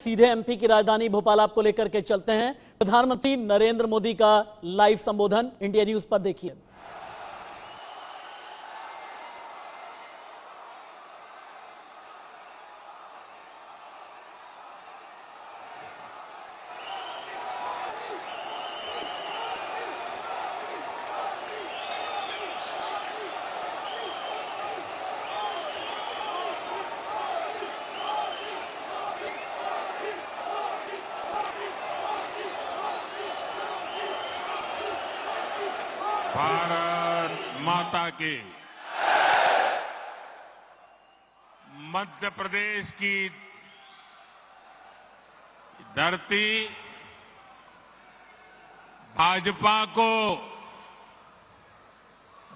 सीधे एमपी की राजधानी भोपाल आपको लेकर के चलते हैं। प्रधानमंत्री नरेंद्र मोदी का लाइव संबोधन इंडिया न्यूज पर देखिए। भारत माता की। मध्य प्रदेश की धरती भाजपा को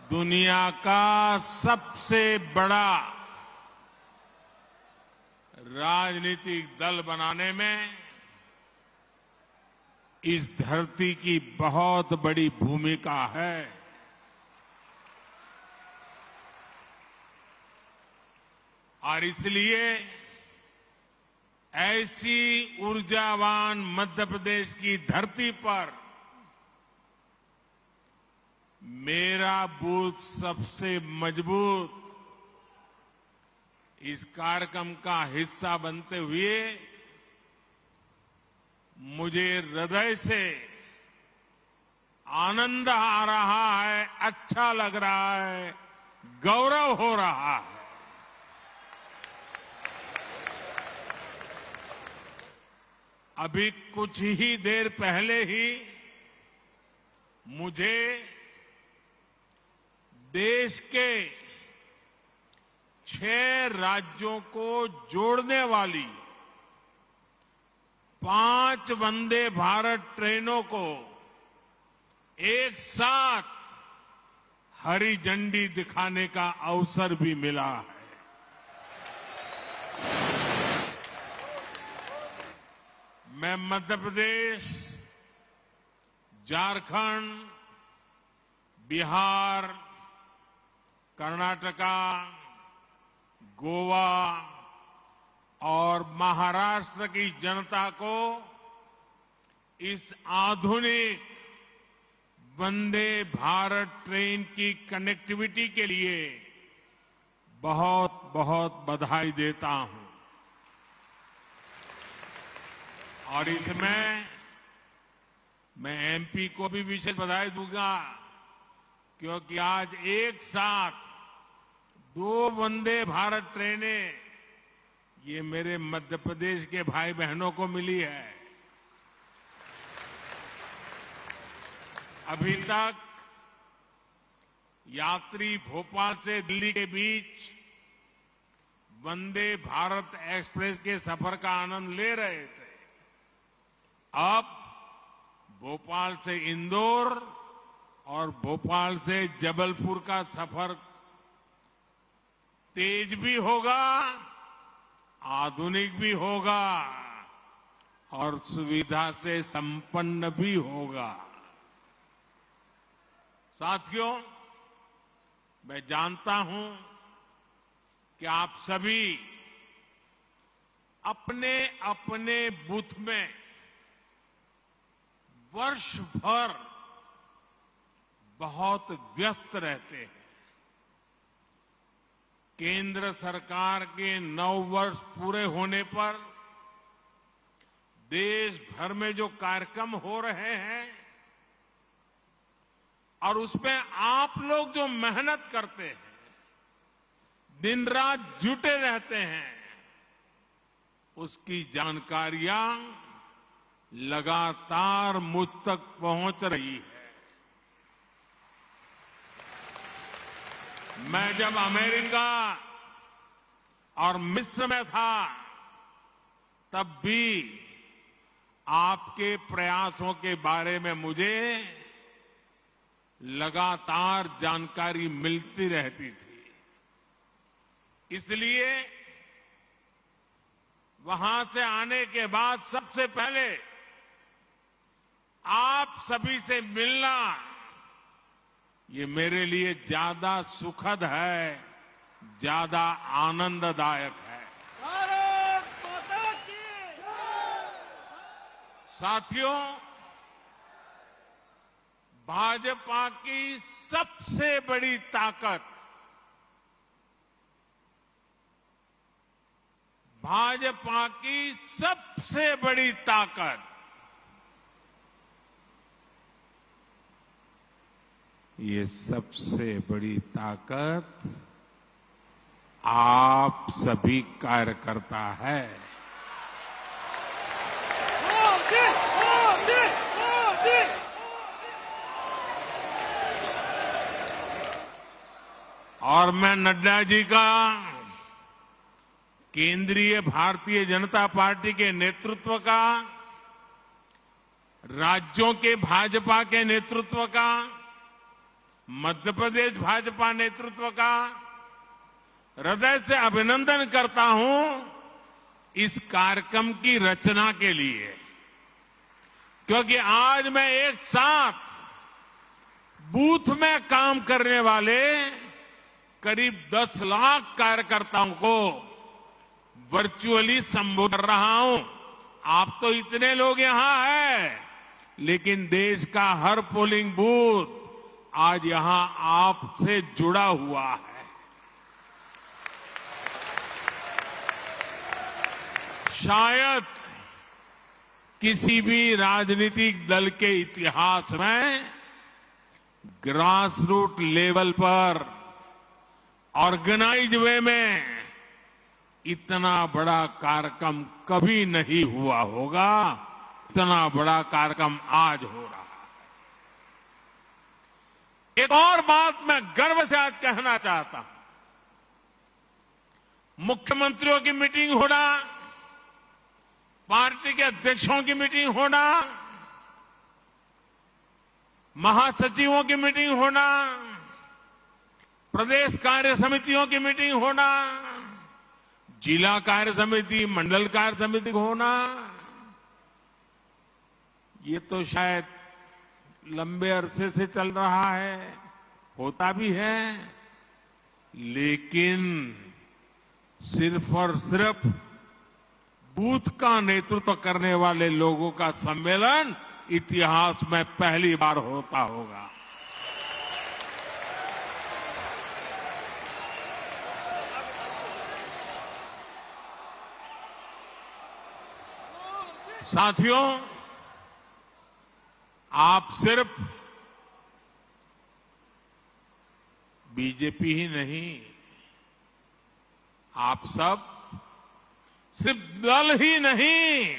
दुनिया का सबसे बड़ा राजनीतिक दल बनाने में इस धरती की बहुत बड़ी भूमिका है। और इसलिए ऐसी ऊर्जावान मध्य प्रदेश की धरती पर मेरा बूथ सबसे मजबूत इस कार्यक्रम का हिस्सा बनते हुए मुझे हृदय से आनंद आ रहा है, अच्छा लग रहा है, गौरव हो रहा है। अभी कुछ ही देर पहले ही मुझे देश के 6 राज्यों को जोड़ने वाली 5 वंदे भारत ट्रेनों को एक साथ हरी झंडी दिखाने का अवसर भी मिला है। मैं मध्य प्रदेश, झारखंड, बिहार, कर्नाटका, गोवा और महाराष्ट्र की जनता को इस आधुनिक वंदे भारत ट्रेन की कनेक्टिविटी के लिए बहुत बहुत बधाई देता हूं। और इसमें मैं एमपी को भी विशेष बधाई दूंगा, क्योंकि आज एक साथ 2 वंदे भारत ट्रेनें ये मेरे मध्य प्रदेश के भाई बहनों को मिली है। अभी तक यात्री भोपाल से दिल्ली के बीच वंदे भारत एक्सप्रेस के सफर का आनंद ले रहे थे। अब भोपाल से इंदौर और भोपाल से जबलपुर का सफर तेज भी होगा, आधुनिक भी होगा और सुविधा से संपन्न भी होगा। साथियों, मैं जानता हूं कि आप सभी अपने अपने बूथ में वर्ष भर बहुत व्यस्त रहते हैं। केंद्र सरकार के 9 वर्ष पूरे होने पर देश भर में जो कार्यक्रम हो रहे हैं और उसमें आप लोग जो मेहनत करते हैं, दिन रात जुटे रहते हैं, उसकी जानकारियां लगातार मुझ तक पहुंच रही है। मैं जब अमेरिका और मिस्र में था तब भी आपके प्रयासों के बारे में मुझे लगातार जानकारी मिलती रहती थी। इसलिए वहां से आने के बाद सबसे पहले आप सभी से मिलना ये मेरे लिए ज्यादा सुखद है, ज्यादा आनंददायक है। भारत माता की साथियों, भाजपा की सबसे बड़ी ताकत भाजपा की सबसे बड़ी ताकत ये सबसे बड़ी ताकत आप सभी कार्यकर्ता है। और मैं नड्डा जी का, केंद्रीय भारतीय जनता पार्टी के नेतृत्व का, राज्यों के भाजपा के नेतृत्व का, मध्य प्रदेश भाजपा नेतृत्व का हृदय से अभिनंदन करता हूं इस कार्यक्रम की रचना के लिए, क्योंकि आज मैं एक साथ बूथ में काम करने वाले करीब 10 लाख कार्यकर्ताओं को वर्चुअली संबोधित कर रहा हूं। आप तो इतने लोग यहां हैं, लेकिन देश का हर पोलिंग बूथ आज यहां आपसे जुड़ा हुआ है। शायद किसी भी राजनीतिक दल के इतिहास में ग्रास रूट लेवल पर ऑर्गेनाइज वे में इतना बड़ा कार्यक्रम कभी नहीं हुआ होगा, इतना बड़ा कार्यक्रम आज हो रहा है। एक और बात मैं गर्व से आज कहना चाहता हूं, मुख्यमंत्रियों की मीटिंग होना, पार्टी के अध्यक्षों की मीटिंग होना, महासचिवों की मीटिंग होना, प्रदेश कार्य समितियों की मीटिंग होना, जिला कार्य समिति, मंडल कार्य समिति होना, ये तो शायद लंबे अरसे से चल रहा है, होता भी है, लेकिन सिर्फ और सिर्फ बूथ का नेतृत्व करने वाले लोगों का सम्मेलन इतिहास में पहली बार होता होगा। साथियों, आप सिर्फ बीजेपी ही नहीं, आप सब सिर्फ दल ही नहीं,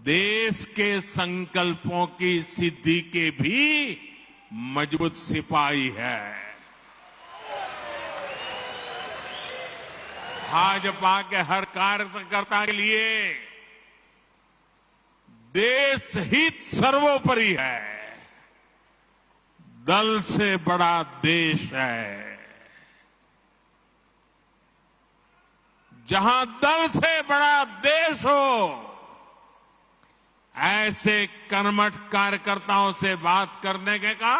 देश के संकल्पों की सिद्धि के भी मजबूत सिपाही है। भाजपा के हर कार्यकर्ता के लिए देश हित सर्वोपरि है, दल से बड़ा देश है। जहां दल से बड़ा देश हो, ऐसे कर्मठ कार्यकर्ताओं से बात करने के का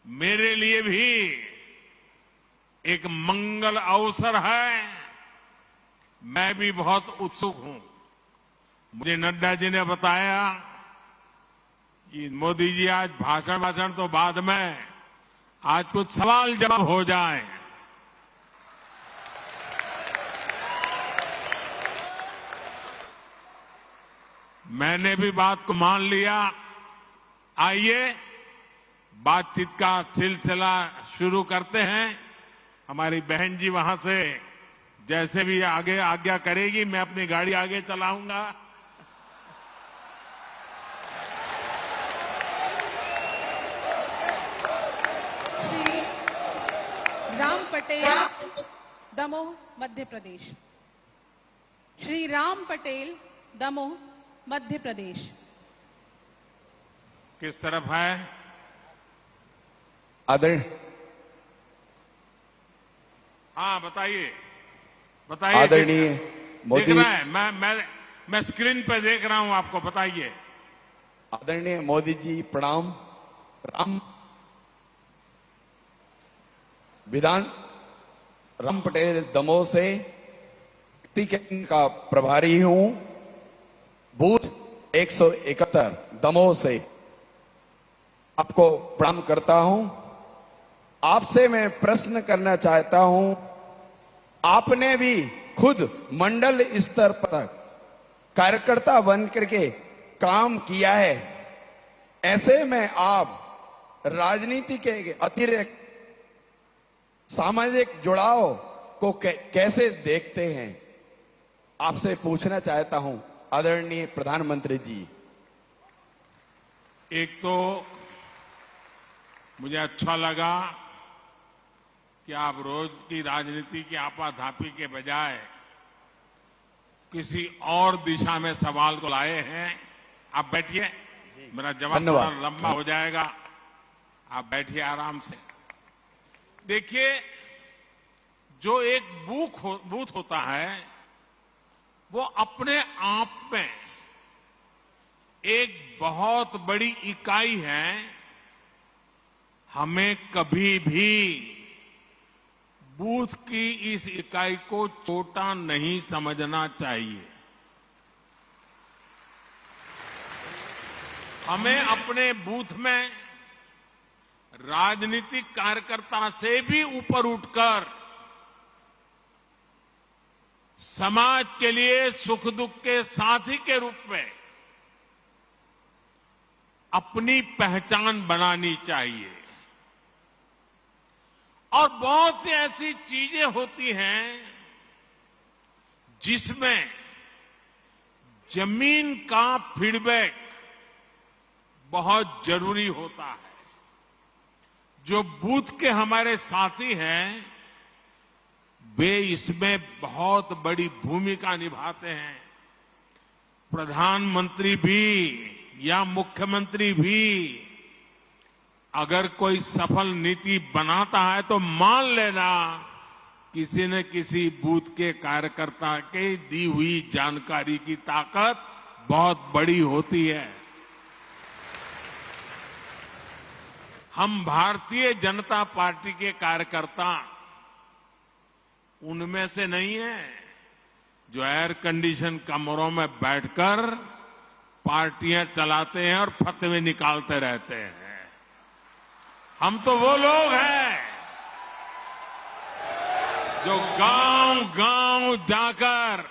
मेरे लिए भी एक मंगल अवसर है। मैं भी बहुत उत्सुक हूं। मुझे नड्डा जी ने बताया कि मोदी जी आज भाषण तो बाद में, आज कुछ सवाल जवाब हो जाए। मैंने भी बात को मान लिया। आइए बातचीत का सिलसिला शुरू करते हैं। हमारी बहन जी वहां से जैसे भी आगे आज्ञा करेगी, मैं अपनी गाड़ी आगे चलाऊंगा। श्री राम पटेल, दमोह, मध्य प्रदेश। श्री राम पटेल, दमोह, मध्य प्रदेश। किस तरफ है? आदरणीय, हाँ बताइए, बताइए। आदरणीय मोदी, देख रहा है, मैं स्क्रीन पे देख रहा हूं, आपको बताइए। आदरणीय मोदी जी प्रणाम। राम पटेल दमोह से केंद्र का प्रभारी हूं। बूथ 171 दमोह से आपको प्रणाम करता हूं। आपसे मैं प्रश्न करना चाहता हूं, आपने भी खुद मंडल स्तर पर कार्यकर्ता बन करके काम किया है। ऐसे में आप राजनीति के अतिरिक्त सामाजिक जुड़ाव को कैसे देखते हैं? आपसे पूछना चाहता हूं आदरणीय प्रधानमंत्री जी। एक तो मुझे अच्छा लगा कि आप रोज की राजनीति की आपाधापी के बजाय किसी और दिशा में सवाल को लाए हैं। आप बैठिए, मेरा जवाब थोड़ा लंबा हो जाएगा। आप बैठिए आराम से। देखिए, जो एक बूथ होता है वो अपने आप में एक बहुत बड़ी इकाई है। हमें कभी भी बूथ की इस इकाई को छोटा नहीं समझना चाहिए। हमें अपने बूथ में राजनीतिक कार्यकर्ता से भी ऊपर उठकर समाज के लिए सुख दुख के साथी के रूप में अपनी पहचान बनानी चाहिए। और बहुत सी ऐसी चीजें होती हैं जिसमें जमीन का फीडबैक बहुत जरूरी होता है। जो बूथ के हमारे साथी हैं वे इसमें बहुत बड़ी भूमिका निभाते हैं। प्रधानमंत्री भी या मुख्यमंत्री भी अगर कोई सफल नीति बनाता है तो मान लेना किसी न किसी बूथ के कार्यकर्ता के दी हुई जानकारी की ताकत बहुत बड़ी होती है। हम भारतीय जनता पार्टी के कार्यकर्ता उनमें से नहीं है जो एयर कंडीशन कमरों में बैठकर पार्टियां चलाते हैं और फतवे निकालते रहते हैं। हम तो वो लोग हैं जो गांव-गांव जाकर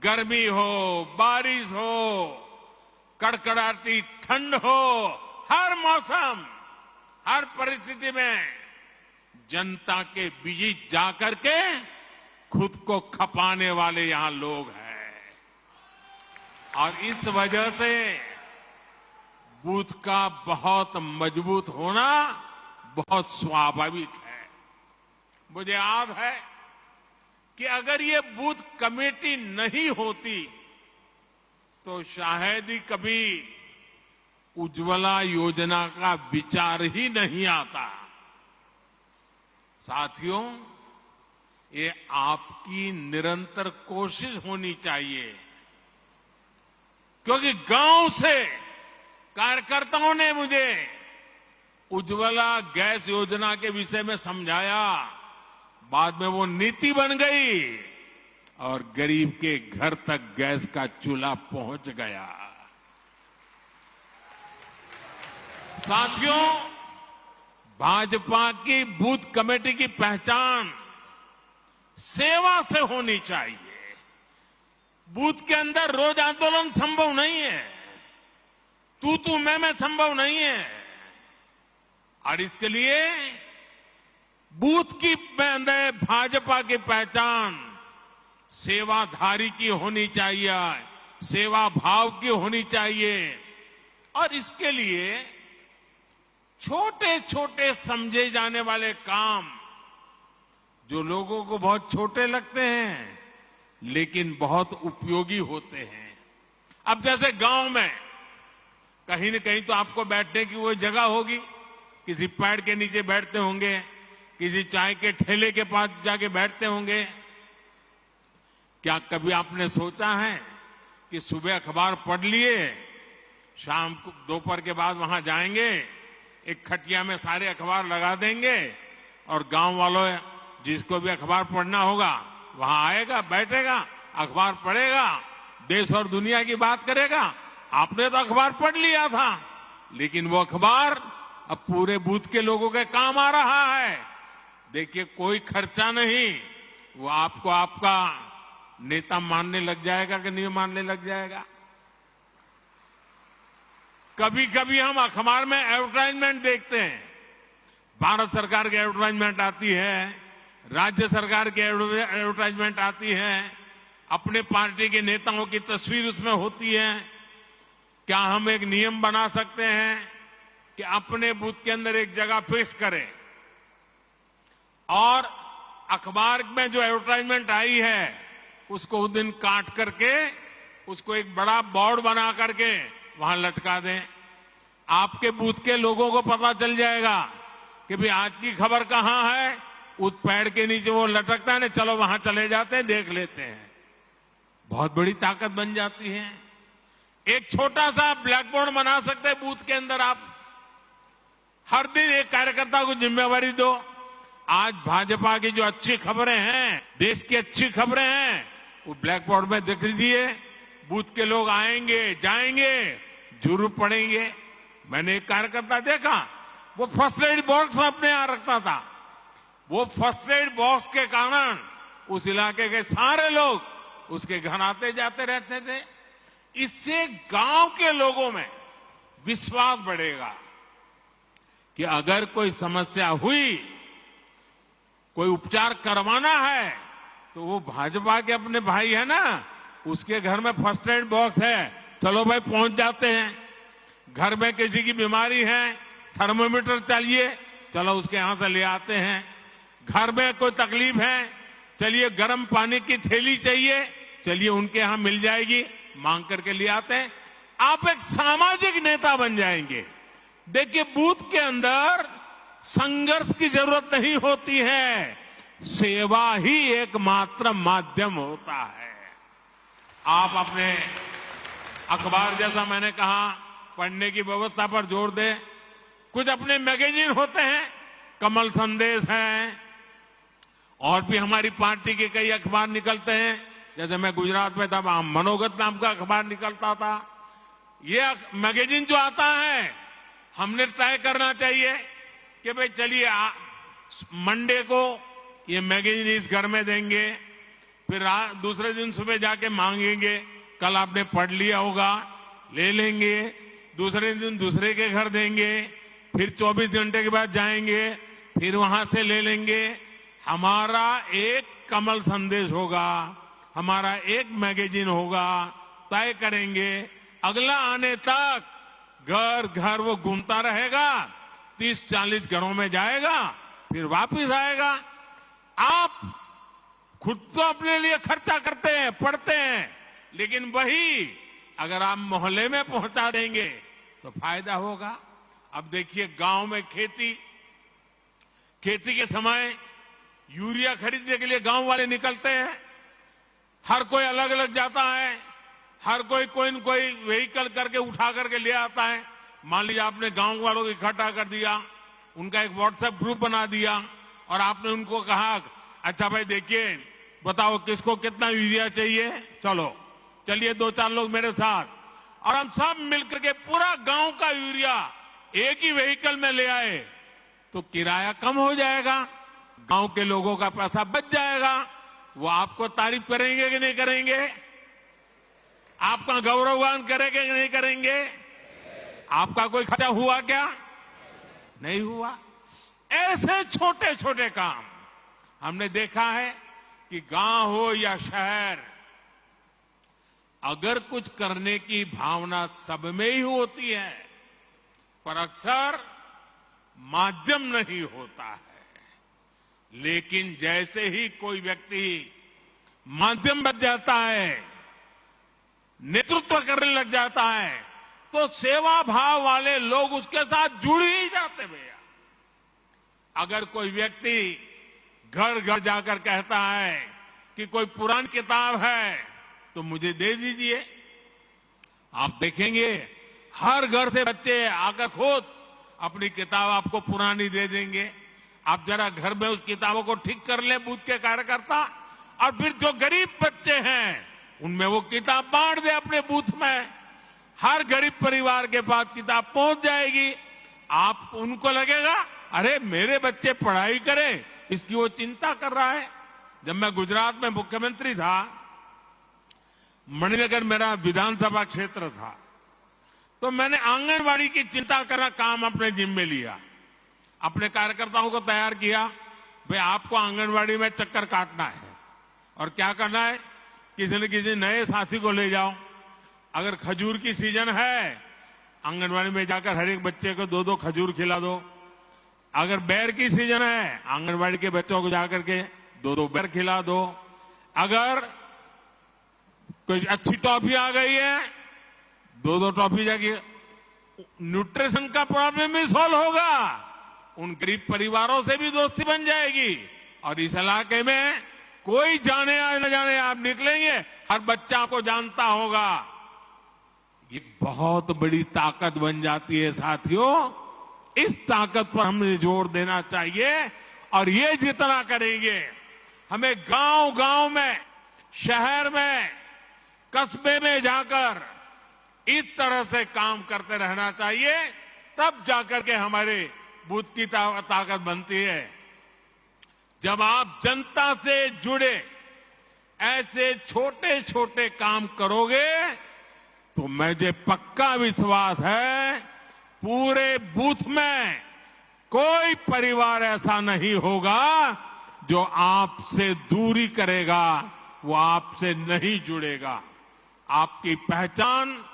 गर्मी हो, बारिश हो, कड़कड़ाती ठंड हो, हर मौसम, हर परिस्थिति में जनता के बीच जाकर के खुद को खपाने वाले यहां लोग हैं। और इस वजह से बूथ का बहुत मजबूत होना बहुत स्वाभाविक है। मुझे याद है कि अगर ये बूथ कमेटी नहीं होती तो शायद ही कभी उज्ज्वला योजना का विचार ही नहीं आता। साथियों, ये आपकी निरंतर कोशिश होनी चाहिए, क्योंकि गांव से कार्यकर्ताओं ने मुझे उज्ज्वला गैस योजना के विषय में समझाया। बाद में वो नीति बन गई और गरीब के घर तक गैस का चूल्हा पहुंच गया। साथियों, भाजपा की बूथ कमेटी की पहचान सेवा से होनी चाहिए। बूथ के अंदर रोज आंदोलन संभव नहीं है, तू मैं संभव नहीं है। और इसके लिए बूथ की अंदर भाजपा की पहचान सेवाधारी की होनी चाहिए, सेवा भाव की होनी चाहिए। और इसके लिए छोटे छोटे समझे जाने वाले काम जो लोगों को बहुत छोटे लगते हैं लेकिन बहुत उपयोगी होते हैं। अब जैसे गांव में कहीं न कहीं तो आपको बैठने की वो जगह होगी, किसी पेड़ के नीचे बैठते होंगे, किसी चाय के ठेले के पास जाके बैठते होंगे। क्या कभी आपने सोचा है कि सुबह अखबार पढ़ लिए, शाम को दोपहर के बाद वहां जाएंगे, एक खटिया में सारे अखबार लगा देंगे और गांव वालों जिसको भी अखबार पढ़ना होगा वहां आएगा, बैठेगा, अखबार पढ़ेगा, देश और दुनिया की बात करेगा। आपने तो अखबार पढ़ लिया था, लेकिन वो अखबार अब पूरे बूथ के लोगों के काम आ रहा है। देखिए, कोई खर्चा नहीं, वो आपको आपका नेता मानने लग जाएगा कि नहीं मानने लग जाएगा। कभी कभी हम अखबार में एडवर्टाइजमेंट देखते हैं, भारत सरकार की एडवर्टाइजमेंट आती है, राज्य सरकार की एडवर्टाइजमेंट आती है, अपने पार्टी के नेताओं की तस्वीर उसमें होती है। क्या हम एक नियम बना सकते हैं कि अपने बूथ के अंदर एक जगह फिक्स करें और अखबार में जो एडवर्टाइजमेंट आई है उसको उस दिन काट करके उसको एक बड़ा बोर्ड बना करके वहां लटका दें। आपके बूथ के लोगों को पता चल जाएगा कि भाई आज की खबर कहां है। उस पेड़ के नीचे वो लटकता है ना, चलो वहां चले जाते हैं, देख लेते हैं। बहुत बड़ी ताकत बन जाती है। एक छोटा सा ब्लैक बोर्ड बना सकते हैं बूथ के अंदर। आप हर दिन एक कार्यकर्ता को जिम्मेवारी दो। आज भाजपा की जो अच्छी खबरें हैं, देश की अच्छी खबरें हैं, वो ब्लैक बोर्ड में देख लीजिए। बूथ के लोग आएंगे, जाएंगे, जरूर पढ़ेंगे। मैंने एक कार्यकर्ता देखा, वो फर्स्ट एड बॉक्स अपने यहां रखता था। वो फर्स्ट एड बॉक्स के कारण उस इलाके के सारे लोग उसके घर आते जाते रहते थे। इससे गांव के लोगों में विश्वास बढ़ेगा कि अगर कोई समस्या हुई, कोई उपचार करवाना है, तो वो भाजपा के अपने भाई है ना, उसके घर में फर्स्ट एड बॉक्स है, चलो भाई पहुंच जाते हैं। घर में किसी की बीमारी है, थर्मोमीटर चाहिए, चलो उसके यहां से ले आते हैं। घर में कोई तकलीफ है, चलिए गर्म पानी की थैली चाहिए, चलिए उनके यहां मिल जाएगी, मांग करके ले आते हैं। आप एक सामाजिक नेता बन जाएंगे। देखिए, बूथ के अंदर संघर्ष की जरूरत नहीं होती है, सेवा ही एकमात्र माध्यम होता है। आप अपने अखबार, जैसा मैंने कहा, पढ़ने की व्यवस्था पर जोर दें। कुछ अपने मैगजीन होते हैं, कमल संदेश है, और भी हमारी पार्टी के कई अखबार निकलते हैं। जैसे मैं गुजरात में था, वहां मनोगत नाम का अखबार निकलता था। ये मैगजीन जो आता है, हमने तय करना चाहिए कि भाई चलिए मंडे को ये मैगजीन इस घर में देंगे, फिर दूसरे दिन सुबह जाके मांगेंगे, कल आपने पढ़ लिया होगा, ले लेंगे, दूसरे दिन दूसरे के घर देंगे, फिर 24 घंटे के बाद जाएंगे, फिर वहां से ले लेंगे। हमारा एक कमल संदेश होगा, हमारा एक मैगजीन होगा, तय करेंगे। अगला आने तक घर घर वो घूमता रहेगा, 30-40 घरों में जाएगा, फिर वापस आएगा। आप खुद तो अपने लिए खर्चा करते हैं, पढ़ते हैं, लेकिन वही अगर आप मोहल्ले में पहुंचा देंगे तो फायदा होगा। अब देखिए, गांव में खेती के समय यूरिया खरीदने के लिए गांव वाले निकलते हैं। हर कोई अलग अलग जाता है, हर कोई कोई न कोई व्हीकल करके उठा करके ले आता है। मान लीजिए आपने गांव वालों को इकट्ठा कर दिया, उनका एक व्हाट्सएप ग्रुप बना दिया और आपने उनको कहा, अच्छा भाई देखिए, बताओ किसको कितना यूरिया चाहिए, चलिए 2-4 लोग मेरे साथ, और हम सब मिलकर के पूरा गांव का यूरिया एक ही व्हीकल में ले आए, तो किराया कम हो जाएगा, गांव के लोगों का पैसा बच जाएगा। वो आपको तारीफ करेंगे कि नहीं करेंगे? आपका गौरवगान करेंगे कि नहीं करेंगे? आपका कोई खर्चा हुआ क्या? नहीं हुआ। ऐसे छोटे छोटे काम हमने देखा है कि गांव हो या शहर, अगर कुछ करने की भावना सब में ही होती है, पर अक्सर माध्यम नहीं होता है। लेकिन जैसे ही कोई व्यक्ति माध्यम बन जाता है, नेतृत्व करने लग जाता है, तो सेवा भाव वाले लोग उसके साथ जुड़ ही जाते भैया। अगर कोई व्यक्ति घर घर जाकर कहता है कि कोई पुरानी किताब है तो मुझे दे दीजिए, आप देखेंगे हर घर से बच्चे आकर खुद अपनी किताब आपको पुरानी दे देंगे। आप जरा घर में उस किताबों को ठीक कर ले बूथ के कार्यकर्ता, और फिर जो गरीब बच्चे हैं उनमें वो किताब बांट दे अपने बूथ में। हर गरीब परिवार के पास किताब पहुंच जाएगी। आप उनको लगेगा अरे मेरे बच्चे पढ़ाई करें, इसकी वो चिंता कर रहा है। जब मैं गुजरात में मुख्यमंत्री था, मणिनगर मेरा विधानसभा क्षेत्र था, तो मैंने आंगनवाड़ी की चिंता करना काम अपने जिम्मे लिया। अपने कार्यकर्ताओं को तैयार किया, भाई आपको आंगनवाड़ी में चक्कर काटना है और क्या करना है, किसी न किसी नए साथी को ले जाओ। अगर खजूर की सीजन है, आंगनवाड़ी में जाकर हर एक बच्चे को 2-2 खजूर खिला दो। अगर बेर की सीजन है, आंगनवाड़ी के बच्चों को जाकर के 2-2 बेर खिला दो। अगर कोई अच्छी टॉफी आ गई है, 2-2 टॉफी जाके, न्यूट्रिशन का प्रॉब्लम भी सॉल्व होगा। उन गरीब परिवारों से भी दोस्ती बन जाएगी और इस इलाके में कोई जाने या न जाने आप निकलेंगे, हर बच्चा आपको जानता होगा। ये बहुत बड़ी ताकत बन जाती है साथियों। इस ताकत पर हमें जोर देना चाहिए और ये जितना करेंगे, हमें गांव-गांव में, शहर में, कस्बे में जाकर इस तरह से काम करते रहना चाहिए। तब जाकर के हमारे बूथ की ताकत बनती है। जब आप जनता से जुड़े ऐसे छोटे छोटे काम करोगे तो मुझे पक्का विश्वास है पूरे बूथ में कोई परिवार ऐसा नहीं होगा जो आपसे दूरी करेगा, वो आपसे नहीं जुड़ेगा। आपकी पहचान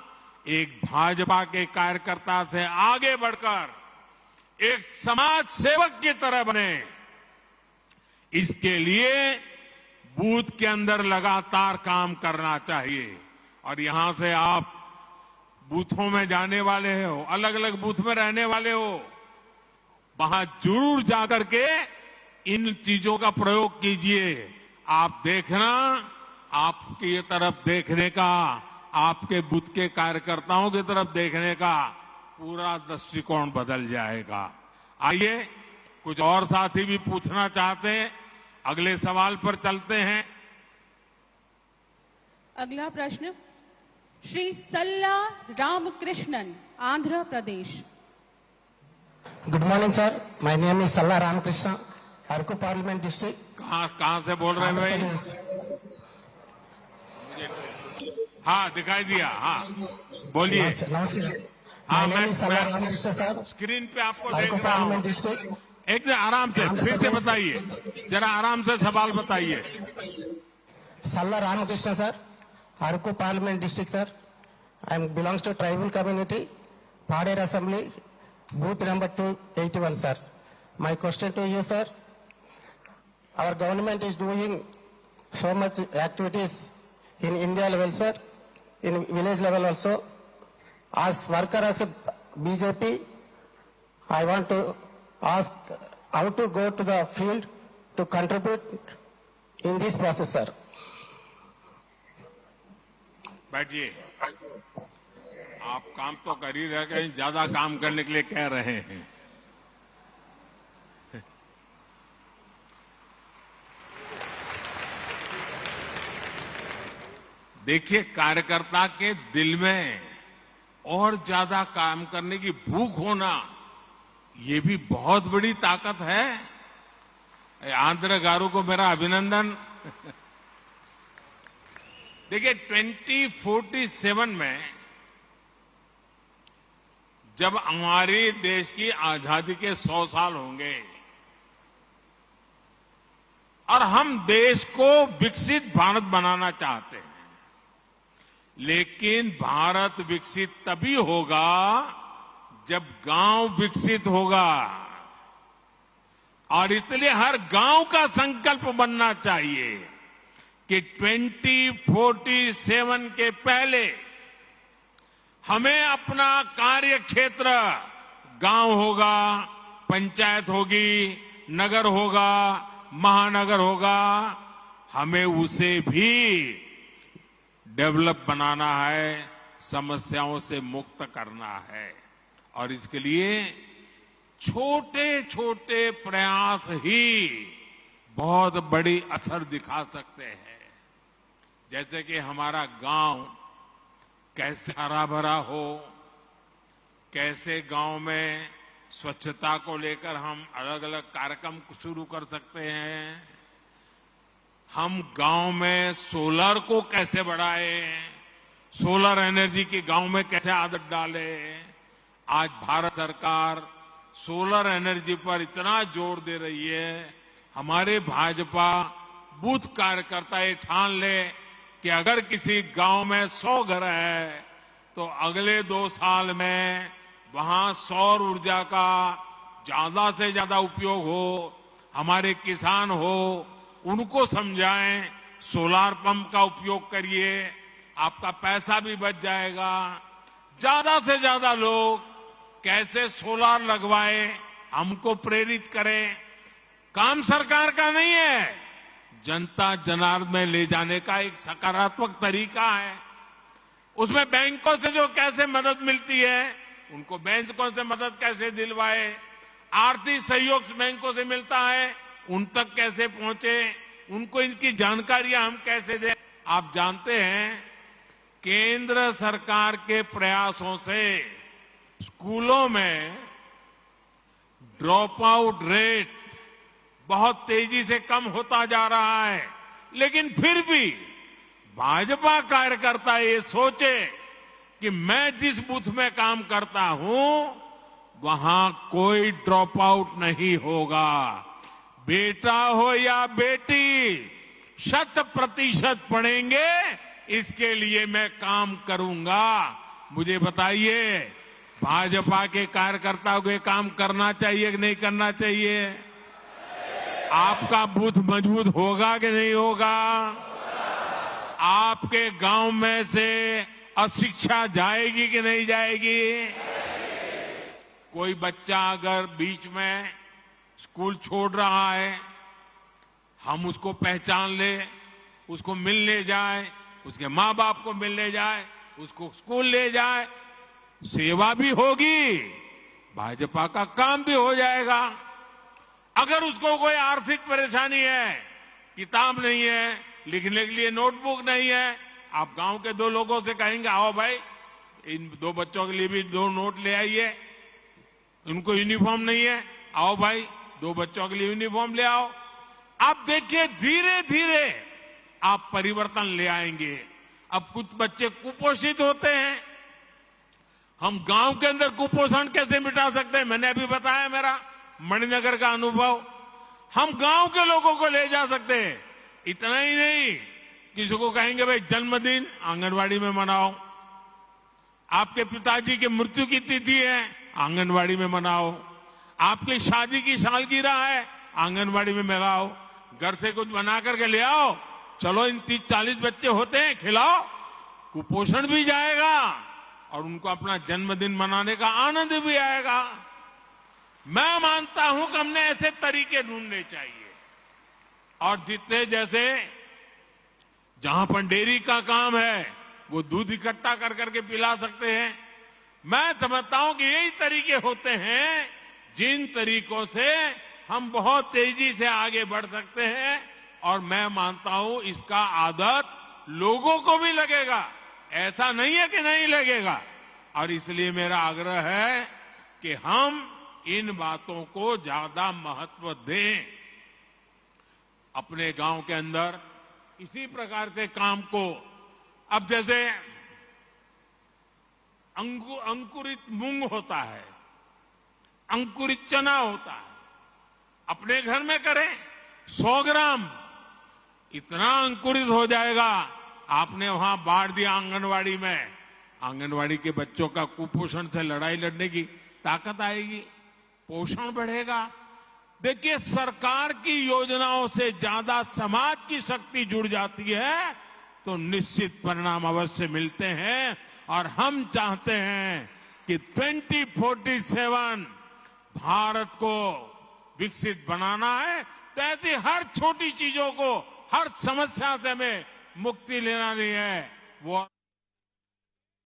एक भाजपा के कार्यकर्ता से आगे बढ़कर एक समाज सेवक की तरह बने, इसके लिए बूथ के अंदर लगातार काम करना चाहिए। और यहां से आप बूथों में जाने वाले हो, अलग अलग बूथ में रहने वाले हो, वहां जरूर जाकर के इन चीजों का प्रयोग कीजिए। आप देखना, आपकी तरफ देखने का, आपके बूथ के कार्यकर्ताओं की तरफ देखने का पूरा दृष्टिकोण बदल जाएगा। आइए, कुछ और साथी भी पूछना चाहते हैं, अगले सवाल पर चलते हैं। अगला प्रश्न Shri Salla Ramakrishnan, Andhra Pradesh. Good morning sir, my name is Salla Ramakrishna, Araku parliament district. कहां से बोल रहे हैं भाई? हाँ, दिखाई दिया। हाँ, बोलिए। नमस्ते। हाँ, my name is Salla Ramakrishna sir, screen पे आपको देख अरकू रहा हूं। Parliament district. एक आराम से फिर से बताइए, जरा आराम से सवाल बताइए। Salla Ramakrishna sir, Araku parliament district sir. I am belongs to tribal community, Paderu assembly, booth number 281 sir. My question to you sir, our government is doing so much activities in India level sir, in village level also. As worker as a BJP, I want to ask how to go to the field to contribute in this process sir. बैठिए। आप काम तो कर ही रहे, कहीं ज्यादा काम करने के लिए कह रहे हैं। देखिए, कार्यकर्ता के दिल में और ज्यादा काम करने की भूख होना, ये भी बहुत बड़ी ताकत है। आंध्र गारू को मेरा अभिनंदन। देखिए, 2047 में जब हमारे देश की आजादी के 100 साल होंगे और हम देश को विकसित भारत बनाना चाहते हैं, लेकिन भारत विकसित तभी होगा जब गांव विकसित होगा। और इसलिए हर गांव का संकल्प बनना चाहिए कि 2047 के पहले हमें अपना कार्य क्षेत्र, गांव होगा, पंचायत होगी, नगर होगा, महानगर होगा, हमें उसे भी डेवलप बनाना है, समस्याओं से मुक्त करना है। और इसके लिए छोटे छोटे प्रयास ही बहुत बड़ी असर दिखा सकते हैं। जैसे कि हमारा गांव कैसे हरा भरा हो, कैसे गांव में स्वच्छता को लेकर हम अलग अलग कार्यक्रम शुरू कर सकते हैं, हम गांव में सोलर को कैसे बढ़ाएं, सोलर एनर्जी की गांव में कैसे आदत डालें। आज भारत सरकार सोलर एनर्जी पर इतना जोर दे रही है, हमारे भाजपा बूथ कार्यकर्ता ये ठान ले कि अगर किसी गांव में 100 घर है तो अगले 2 साल में वहां सौर ऊर्जा का ज्यादा से ज्यादा उपयोग हो। हमारे किसान हो उनको समझाएं, सोलार पंप का उपयोग करिए, आपका पैसा भी बच जाएगा। ज्यादा से ज्यादा लोग कैसे सोलार लगवाएं, हमको प्रेरित करें। काम सरकार का नहीं है, जनता जनार्दन में ले जाने का एक सकारात्मक तरीका है। उसमें बैंकों से जो कैसे मदद मिलती है, उनको बैंकों से मदद कैसे दिलवाए, आर्थिक सहयोग बैंकों से मिलता है उन तक कैसे पहुंचे, उनको इनकी जानकारियां हम कैसे दें। आप जानते हैं केंद्र सरकार के प्रयासों से स्कूलों में ड्रॉप आउट रेट बहुत तेजी से कम होता जा रहा है, लेकिन फिर भी भाजपा कार्यकर्ता ये सोचे कि मैं जिस बूथ में काम करता हूं वहां कोई ड्रॉप आउट नहीं होगा। बेटा हो या बेटी 100% पढ़ेंगे, इसके लिए मैं काम करूंगा। मुझे बताइए, भाजपा के कार्यकर्ताओं को काम करना चाहिए कि नहीं करना चाहिए? आपका बूथ मजबूत होगा कि नहीं होगा? आपके गांव में से अशिक्षा जाएगी कि नहीं जाएगी? कोई बच्चा अगर बीच में स्कूल छोड़ रहा है, हम उसको पहचान ले, उसको मिलने जाए, उसके माँ बाप को मिलने जाए, उसको स्कूल ले जाए, सेवा भी होगी, भाजपा का काम भी हो जाएगा। अगर उसको कोई आर्थिक परेशानी है, किताब नहीं है, लिखने के लिए नोटबुक नहीं है, आप गांव के 2 लोगों से कहेंगे आओ भाई इन 2 बच्चों के लिए भी 2 नोट ले आइए, उनको यूनिफॉर्म नहीं है, आओ भाई 2 बच्चों के लिए यूनिफॉर्म ले आओ। आप देखिए धीरे धीरे आप परिवर्तन ले आएंगे। अब कुछ बच्चे कुपोषित होते हैं, हम गांव के अंदर कुपोषण कैसे मिटा सकते हैं? मैंने अभी बताया मेरा मणिनगर का अनुभव। हम गांव के लोगों को ले जा सकते हैं। इतना ही नहीं, किसी को कहेंगे भाई जन्मदिन आंगनवाड़ी में मनाओ, आपके पिताजी की मृत्यु की तिथि है आंगनवाड़ी में मनाओ, आपकी शादी की सालगिरह है आंगनवाड़ी में मनाओ, घर से कुछ बना करके ले आओ, चलो इन 30-40 बच्चे होते हैं खिलाओ, कुपोषण भी जाएगा और उनको अपना जन्मदिन मनाने का आनंद भी आएगा। मैं मानता हूं कि हमने ऐसे तरीके ढूंढने चाहिए। और जितने जैसे जहां पर डेयरी का काम है वो दूध इकट्ठा कर करके पिला सकते हैं। मैं समझता हूं कि यही तरीके होते हैं जिन तरीकों से हम बहुत तेजी से आगे बढ़ सकते हैं। और मैं मानता हूं इसका आदत लोगों को भी लगेगा, ऐसा नहीं है कि नहीं लगेगा। और इसलिए मेरा आग्रह है कि हम इन बातों को ज्यादा महत्व दें। अपने गांव के अंदर इसी प्रकार के काम को, अब जैसे अंकुरित मूंग होता है, अंकुरित चना होता है, अपने घर में करें 100 ग्राम, इतना अंकुरित हो जाएगा। आपने वहां बांट दिया आंगनवाड़ी में, आंगनवाड़ी के बच्चों का कुपोषण से लड़ाई लड़ने की ताकत आएगी, पोषण बढ़ेगा। देखिए, सरकार की योजनाओं से ज्यादा समाज की शक्ति जुड़ जाती है तो निश्चित परिणाम अवश्य मिलते हैं। और हम चाहते हैं कि 2047 भारत को विकसित बनाना है, तो ऐसी हर छोटी चीजों को, हर समस्या से हमें मुक्ति लेना नहीं है। वो